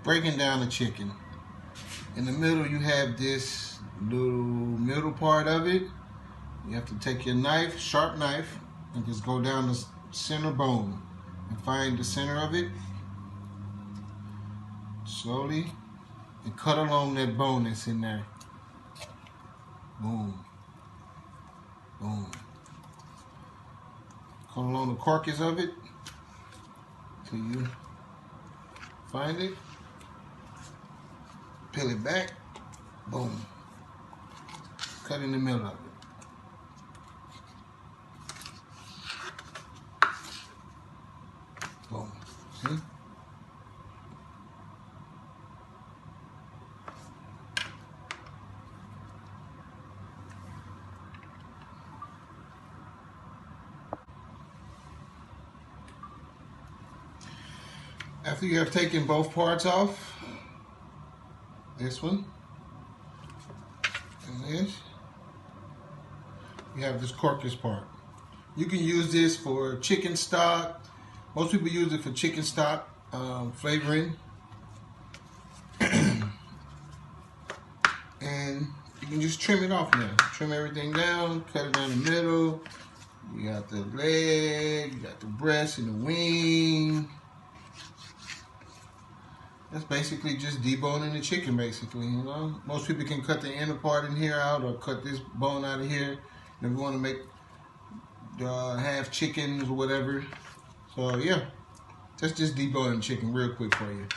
breaking down the chicken. In the middle, you have this little middle part of it. You have to take your knife, sharp knife, and just go down the center bone and find the center of it slowly and cut along that bone that's in there. Boom. Boom. Cut along the carcass of it till you find it. Peel it back. Boom. Cut in the middle of it. Boom. See? After you have taken both parts off, this one and this, you have this carcass part. You can use this for chicken stock. Most people use it for chicken stock flavoring. And you can just trim it off now. Trim everything down, cut it down the middle. You got the leg, you got the breast and the wing. That's basically just deboning the chicken, basically, you know. Most people can cut the inner part in here out or cut this bone out of here if you want to make half chickens or whatever. So, yeah, that's just deboning chicken real quick for you.